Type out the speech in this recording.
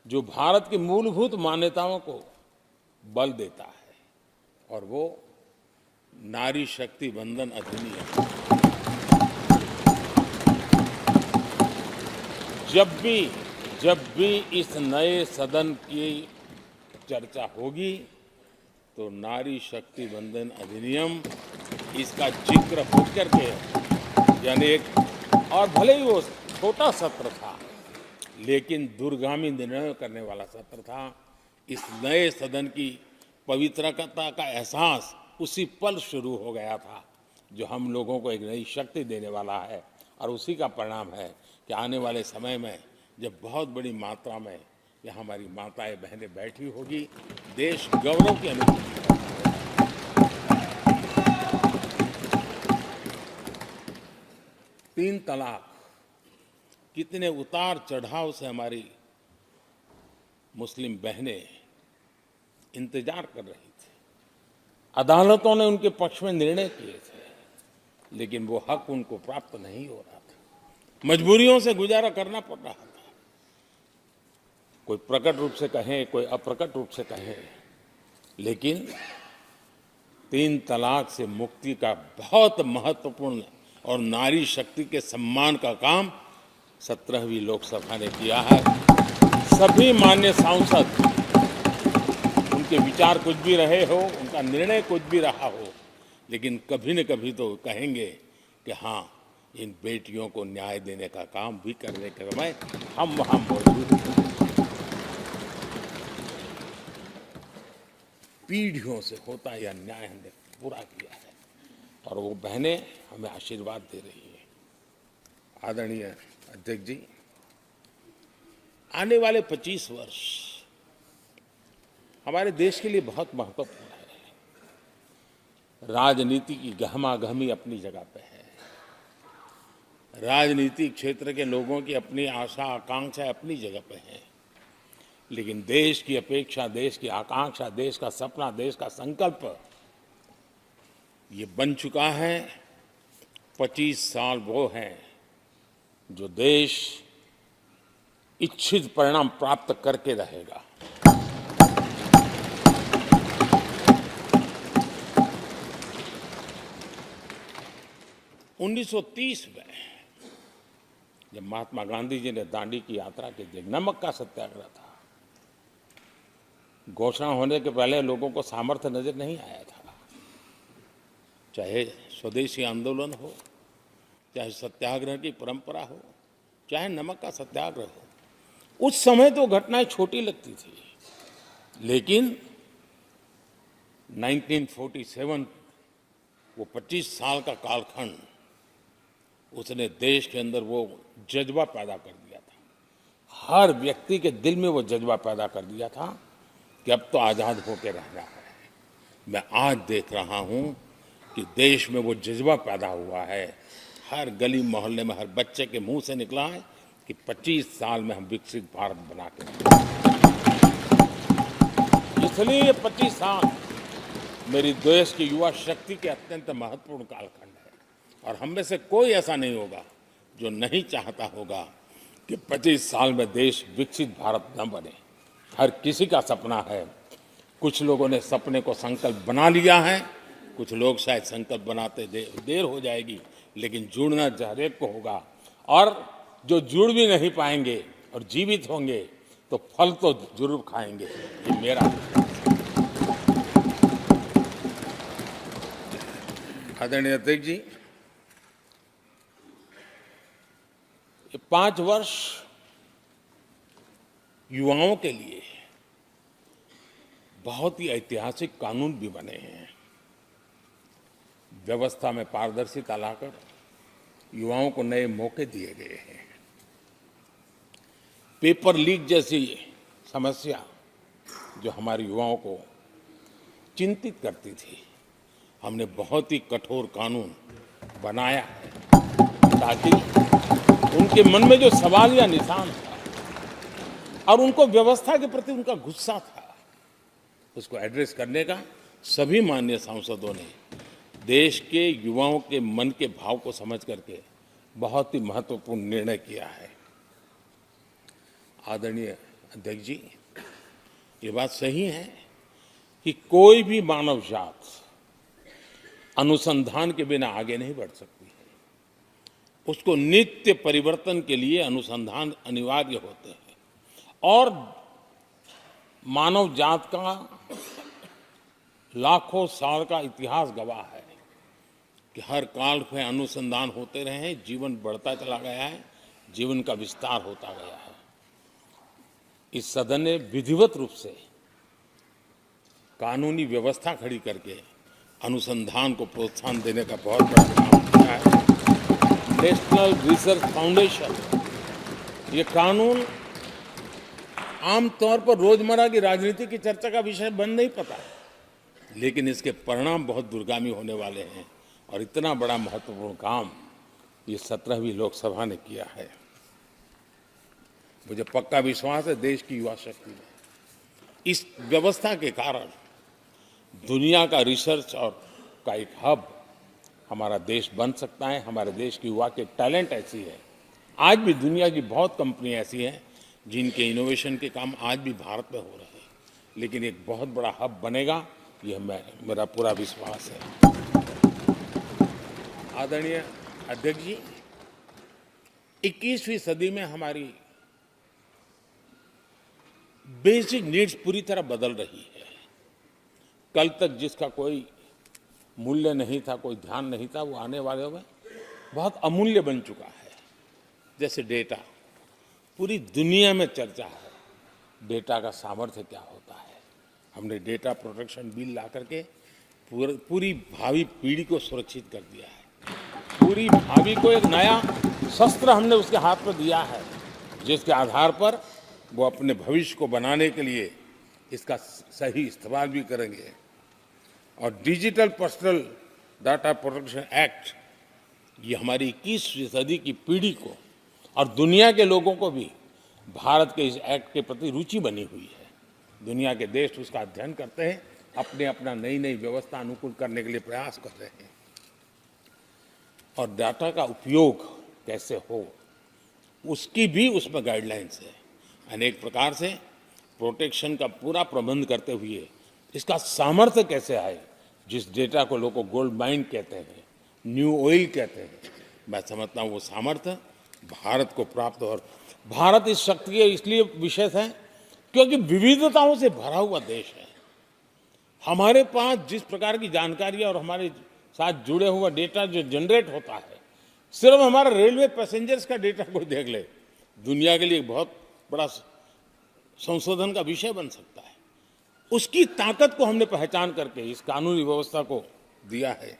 जो भारत की मूलभूत मान्यताओं को बल देता है, और वो नारी शक्ति वंदन अधिनियम। जब भी इस नए सदन की चर्चा होगी तो नारी शक्ति वंदन अधिनियम इसका जिक्र होकर के, यानी एक, और भले ही वो छोटा सत्र था लेकिन दूरगामी निर्णय करने वाला सत्र था। इस नए सदन की पवित्रता का एहसास उसी पल शुरू हो गया था, जो हम लोगों को एक नई शक्ति देने वाला है। और उसी का परिणाम है कि आने वाले समय में जब बहुत बड़ी मात्रा में यहाँ हमारी माताएं बहनें बैठी होगी, देश गौरव की अनुभूति होगा। 3 तलाक, कितने उतार चढ़ाव से हमारी मुस्लिम बहनें इंतजार कर रही थी। अदालतों ने उनके पक्ष में निर्णय किए थे, लेकिन वो हक उनको प्राप्त नहीं हो रहा था। मजबूरियों से गुजारा करना पड़ रहा था। कोई प्रकट रूप से कहे, कोई अप्रकट रूप से कहे, लेकिन 3 तलाक से मुक्ति का बहुत महत्वपूर्ण और नारी शक्ति के सम्मान का काम 17वीं लोकसभा ने किया है। सभी मान्य सांसद, उनके विचार कुछ भी रहे हो, उनका निर्णय कुछ भी रहा हो, लेकिन कभी न कभी तो कहेंगे कि हाँ, इन बेटियों को न्याय देने का काम भी करने के समय हम वहां मौजूद हैं। पीढ़ियों से होता यह न्याय हमने पूरा किया है, और वो बहनें हमें आशीर्वाद दे रही हैं। आदरणीय अध्यक्ष जी, आने वाले 25 वर्ष हमारे देश के लिए बहुत महत्वपूर्ण है। राजनीति की गहमागहमी अपनी जगह पे है, राजनीतिक क्षेत्र के लोगों की अपनी आशा आकांक्षा अपनी जगह पे है, लेकिन देश की अपेक्षा, देश की आकांक्षा, देश का सपना, देश का संकल्प ये बन चुका है। 25 साल वो हैं जो देश इच्छित परिणाम प्राप्त करके रहेगा। उन्नीस 1930 में जब महात्मा गांधी जी ने दांडी की यात्रा की थी, नमक का सत्याग्रह था, घोषणा होने के पहले लोगों को सामर्थ्य नजर नहीं आया था। चाहे स्वदेशी आंदोलन हो, चाहे सत्याग्रह की परंपरा हो, चाहे नमक का सत्याग्रह हो, उस समय तो घटनाएं छोटी लगती थी, लेकिन 1947 वो 25 साल का कालखंड, उसने देश के अंदर वो जज्बा पैदा कर दिया था। हर व्यक्ति के दिल में वो जज्बा पैदा कर दिया था कि अब तो आजाद होकर रहना है। मैं आज देख रहा हूं कि देश में वो जज्बा पैदा हुआ है। हर गली मोहल्ले में हर बच्चे के मुंह से निकला है कि 25 साल में हम विकसित भारत बना के, इसलिए ये 25 साल मेरी देश की युवा शक्ति के अत्यंत महत्वपूर्ण कालखंड है। और हम में से कोई ऐसा नहीं होगा जो नहीं चाहता होगा कि 25 साल में देश विकसित भारत न बने। हर किसी का सपना है। कुछ लोगों ने सपने को संकल्प बना लिया है, कुछ लोग शायद संकल्प बनाते देर हो जाएगी, लेकिन जुड़ना हर एक को होगा। और जो जुड़ भी नहीं पाएंगे और जीवित होंगे तो फल तो जरूर खाएंगे। ये मेरा आदरणीय अध्यक्ष जी, ये 5 वर्ष युवाओं के लिए बहुत ही ऐतिहासिक कानून भी बने हैं। व्यवस्था में पारदर्शिता लाकर युवाओं को नए मौके दिए गए हैं। पेपर लीक जैसी समस्या जो हमारे युवाओं को चिंतित करती थी, हमने बहुत ही कठोर कानून बनाया है ताकि उनके मन में जो सवाल या निशान था और उनको व्यवस्था के प्रति उनका गुस्सा था, उसको एड्रेस करने का सभी माननीय सांसदों ने देश के युवाओं के मन के भाव को समझ करके बहुत ही महत्वपूर्ण निर्णय किया है। आदरणीय अध्यक्ष जी, ये बात सही है कि कोई भी मानव जात अनुसंधान के बिना आगे नहीं बढ़ सकती है। उसको नित्य परिवर्तन के लिए अनुसंधान अनिवार्य होते हैं और मानव जात का लाखों साल का इतिहास गवाह है कि हर काल में अनुसंधान होते रहे हैं, जीवन बढ़ता चला गया है, जीवन का विस्तार होता गया है। इस सदन ने विधिवत रूप से कानूनी व्यवस्था खड़ी करके अनुसंधान को प्रोत्साहन देने का बहुत बड़ा काम किया है। नेशनल रिसर्च फाउंडेशन, ये कानून आमतौर पर रोजमर्रा की राजनीति की चर्चा का विषय बन नहीं पता, लेकिन इसके परिणाम बहुत दूरगामी होने वाले हैं और इतना बड़ा महत्वपूर्ण काम ये 17वीं लोकसभा ने किया है। मुझे पक्का विश्वास है देश की युवा शक्ति में इस व्यवस्था के कारण दुनिया का रिसर्च और का एक हब हमारा देश बन सकता है। हमारे देश की युवा के टैलेंट ऐसी है, आज भी दुनिया की बहुत कंपनियां ऐसी हैं जिनके इनोवेशन के काम आज भी भारत में हो रहे हैं, लेकिन एक बहुत बड़ा हब बनेगा, यह मेरा पूरा विश्वास है। आदरणीय अध्यक्ष जी, 21वीं सदी में हमारी बेसिक नीड्स पूरी तरह बदल रही है। कल तक जिसका कोई मूल्य नहीं था, कोई ध्यान नहीं था, वो आने वाले में बहुत अमूल्य बन चुका है। जैसे डेटा, पूरी दुनिया में चर्चा है डेटा का सामर्थ्य क्या होता है। हमने डेटा प्रोटेक्शन बिल ला करके पूरी भावी पीढ़ी को सुरक्षित कर दिया है। पूरी भावी को एक नया शस्त्र हमने उसके हाथ में दिया है, जिसके आधार पर वो अपने भविष्य को बनाने के लिए इसका सही इस्तेमाल भी करेंगे। और digital personal data protection act, ये हमारी 21वीं सदी की पीढ़ी को और दुनिया के लोगों को भी भारत के इस एक्ट के प्रति रुचि बनी हुई है। दुनिया के देश उसका अध्ययन करते हैं, अपने अपना नई नई व्यवस्था अनुकूल करने के लिए प्रयास कर रहे हैं। और डाटा का उपयोग कैसे हो, उसकी भी उसमें गाइडलाइंस है। अनेक प्रकार से प्रोटेक्शन का पूरा प्रबंध करते हुए इसका सामर्थ्य कैसे आए, जिस डेटा को लोग गोल्ड माइन कहते हैं, न्यू ऑयल कहते हैं, मैं समझता हूँ वो सामर्थ्य भारत को प्राप्त हो। और भारत इस शक्ति के इसलिए विशेष है क्योंकि विविधताओं से भरा हुआ देश है। हमारे पास जिस प्रकार की जानकारी और हमारे साथ जुड़े हुआ डेटा जो जनरेट होता है, सिर्फ हमारा रेलवे पैसेंजर्स का डेटा कोई देख ले, दुनिया के लिए बहुत बड़ा संशोधन का विषय बन सकता है। उसकी ताकत को हमने पहचान करके इस कानूनी व्यवस्था को दिया है।